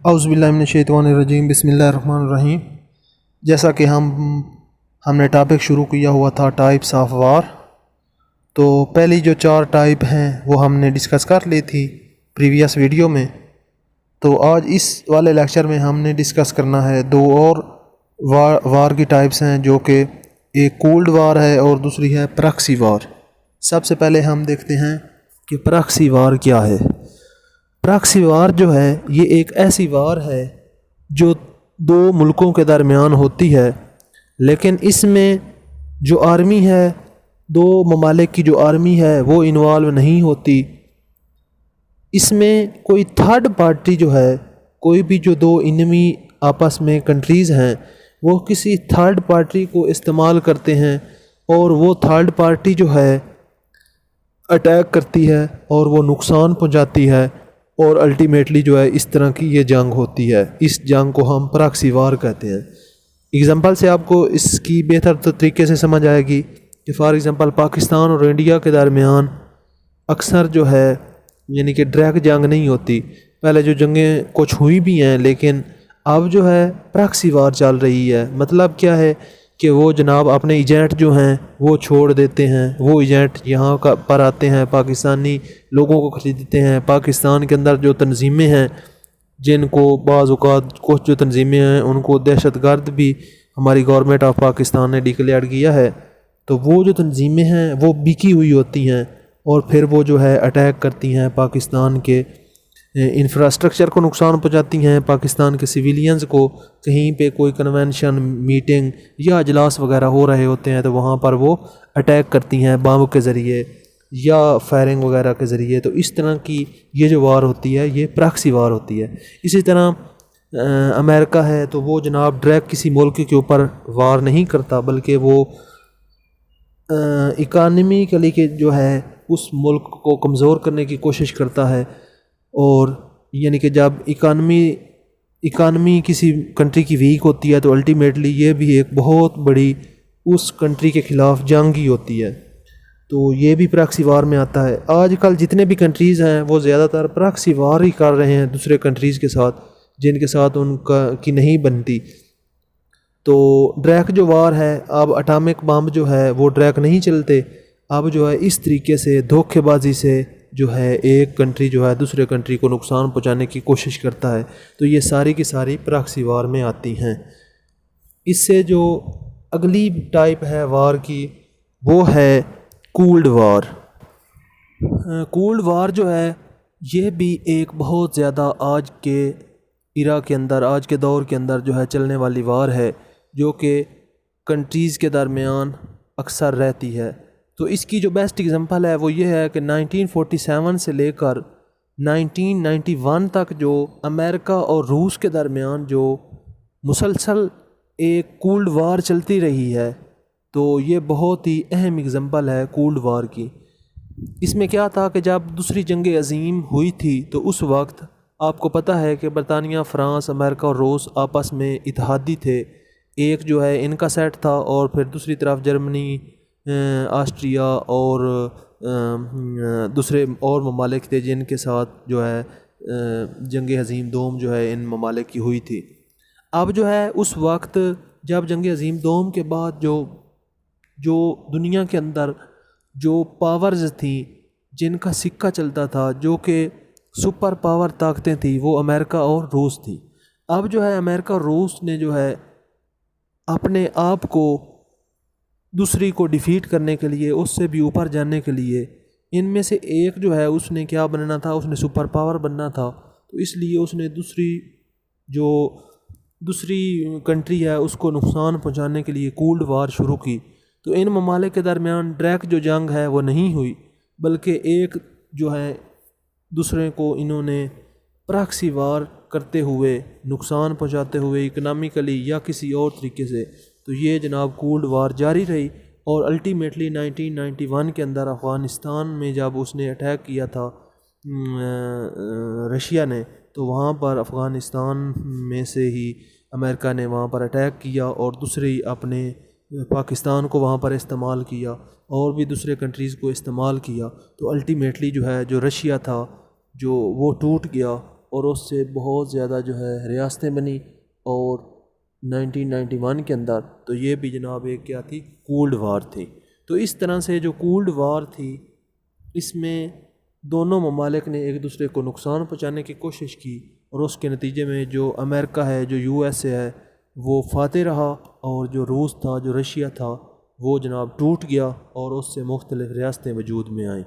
اعوذ باللہ من الشیطان الرجیم، بسم اللہ الرحمن الرحیم۔ جیسا کہ ہم نے ٹاپک شروع کیا ہوا تھا ٹائپس آف وار، تو پہلی جو 4 ٹائپ ہیں وہ ہم نے ڈسکس کر لی تھی پریویس ویڈیو میں۔ تو آج اس والے لیکچر میں ہم نے ڈسکس کرنا ہے 2 اور وار کی ٹائپس ہیں، جو کہ ایک کولڈ وار ہے اور دوسری ہے پراکسی وار۔ سب سے پہلے ہم دیکھتے ہیں کہ پراکسی وار کیا ہے۔ پراکسی وار جو ہے یہ ایک ایسی وار ہے جو 2 ملکوں کے درمیان ہوتی ہے، لیکن اس میں جو آرمی ہے، 2 ممالک کی جو آرمی ہے وہ انوالو نہیں ہوتی۔ اس میں کوئی تھرڈ پارٹی جو ہے، کوئی بھی جو 2 انمی آپس میں کنٹریز ہیں، وہ کسی تھرڈ پارٹی کو استعمال کرتے ہیں اور وہ تھرڈ پارٹی جو ہے اٹیک کرتی ہے اور وہ نقصان پہنچاتی ہے، اور الٹیمیٹلی جو ہے اس طرح کی یہ جنگ ہوتی ہے۔ اس جنگ کو ہم پراکسی وار کہتے ہیں۔ اگزامپل سے آپ کو اس کی بہتر طریقے سے سمجھ آئے گی کہ فار ایگزامپل پاکستان اور انڈیا کے درمیان اکثر جو ہے یعنی کہ ڈائریکٹ جنگ نہیں ہوتی۔ پہلے جو جنگیں کچھ ہوئی بھی ہیں، لیکن اب جو ہے پراکسی وار چل رہی ہے۔ مطلب کیا ہے کہ وہ جناب اپنے ایجنٹ جو ہیں وہ چھوڑ دیتے ہیں، وہ ایجنٹ یہاں پر آتے ہیں، پاکستانی لوگوں کو خریدتے ہیں۔ پاکستان کے اندر جو تنظیمیں ہیں، جن کو بعض اوقات کچھ جو تنظیمیں ہیں ان کو دہشت گرد بھی ہماری گورنمنٹ آف پاکستان نے ڈکلیئر کیا ہے، تو وہ جو تنظیمیں ہیں وہ بکی ہوئی ہوتی ہیں، اور پھر وہ جو ہے اٹیک کرتی ہیں، پاکستان کے انفراسٹرکچر کو نقصان پہنچاتی ہیں، پاکستان کے سویلینز کو۔ کہیں پہ کوئی کنونشن، میٹنگ یا اجلاس وغیرہ ہو رہے ہوتے ہیں تو وہاں پر وہ اٹیک کرتی ہیں بم کے ذریعے یا فائرنگ وغیرہ کے ذریعے۔ تو اس طرح کی یہ جو وار ہوتی ہے یہ پراکسی وار ہوتی ہے۔ اسی طرح امریکہ ہے تو وہ جناب ڈائریکٹ کسی ملک کے اوپر وار نہیں کرتا، بلکہ وہ اکانومیکلی کے جو ہے اس ملک کو کمزور کرنے کی کوشش کرتا ہے، اور یعنی کہ جب اکانومی کسی کنٹری کی ویک ہوتی ہے تو الٹیمیٹلی یہ بھی ایک بہت بڑی اس کنٹری کے خلاف جنگ ہی ہوتی ہے، تو یہ بھی پراکسی وار میں آتا ہے۔ آج کل جتنے بھی کنٹریز ہیں وہ زیادہ تر پراکسی وار ہی کر رہے ہیں دوسرے کنٹریز کے ساتھ، جن کے ساتھ ان کی نہیں بنتی۔ تو ڈائریکٹ جو وار ہے، اب اٹامک بم جو ہے وہ ڈائریکٹ نہیں چلتے، اب جو ہے اس طریقے سے دھوکے بازی سے جو ہے ایک کنٹری جو ہے دوسرے کنٹری کو نقصان پہنچانے کی کوشش کرتا ہے، تو یہ ساری کی ساری پراکسی وار میں آتی ہیں۔ اس سے جو اگلی ٹائپ ہے وار کی وہ ہے کولڈ وار۔ کولڈ وار جو ہے یہ بھی ایک بہت زیادہ آج کے ایرا کے اندر، آج کے دور کے اندر جو ہے چلنے والی وار ہے، جو کہ کنٹریز کے درمیان اکثر رہتی ہے۔ تو اس کی جو بیسٹ ایگزامپل ہے وہ یہ ہے کہ 1947 سے لے کر 1991 تک جو امریکہ اور روس کے درمیان جو مسلسل ایک کولڈ وار چلتی رہی ہے، تو یہ بہت ہی اہم ایگزامپل ہے کولڈ وار کی۔ اس میں کیا تھا کہ جب دوسری جنگ عظیم ہوئی تھی تو اس وقت آپ کو پتہ ہے کہ برطانیہ، فرانس، امریکہ اور روس آپس میں اتحادی تھے۔ ایک جو ہے ان کا سیٹ تھا، اور پھر دوسری طرف جرمنی، آسٹریا اور دوسرے اور ممالک تھے جن کے ساتھ جو ہے جنگ عظیم دوم جو ہے ان ممالک کی ہوئی تھی۔ اب جو ہے اس وقت جب جنگ عظیم دوم کے بعد جو دنیا کے اندر جو پاورز تھیں جن کا سکہ چلتا تھا، جو کہ سپر پاور طاقتیں تھیں، وہ امریکہ اور روس تھی۔ اب جو ہے امریکہ اور روس نے جو ہے اپنے آپ کو دوسری کو ڈیفیٹ کرنے کے لیے، اس سے بھی اوپر جانے کے لیے، ان میں سے ایک جو ہے اس نے کیا بننا تھا، اس نے سپر پاور بننا تھا، تو اس لیے اس نے دوسری کنٹری ہے اس کو نقصان پہنچانے کے لیے کولڈ وار شروع کی۔ تو ان ممالک کے درمیان ڈائریکٹ جو جنگ ہے وہ نہیں ہوئی، بلکہ ایک جو ہے دوسرے کو انہوں نے پراکسی وار کرتے ہوئے، نقصان پہنچاتے ہوئے اکنامیکلی یا کسی اور طریقے سے، تو یہ جناب کولڈ وار جاری رہی۔ اور الٹیمیٹلی 1991 کے اندر افغانستان میں جب اس نے اٹیک کیا تھا رشیا نے، تو وہاں پر افغانستان میں سے ہی امریکہ نے وہاں پر اٹیک کیا اور دوسری اپنے پاکستان کو وہاں پر استعمال کیا اور بھی دوسرے کنٹریز کو استعمال کیا۔ تو الٹیمیٹلی جو ہے جو رشیا تھا جو وہ ٹوٹ گیا اور اس سے بہت زیادہ جو ہے ریاستیں بنی، اور 1991 کے اندر تو یہ بھی جناب ایک کیا تھی، کولڈ وار تھی۔ تو اس طرح سے جو کولڈ وار تھی اس میں دونوں ممالک نے ایک دوسرے کو نقصان پہنچانے کی کوشش کی، اور اس کے نتیجے میں جو امریکہ ہے، جو یو ایس اے ہے، وہ فاتح رہا، اور جو روس تھا، جو رشیا تھا، وہ جناب ٹوٹ گیا، اور اس سے مختلف ریاستیں وجود میں آئیں۔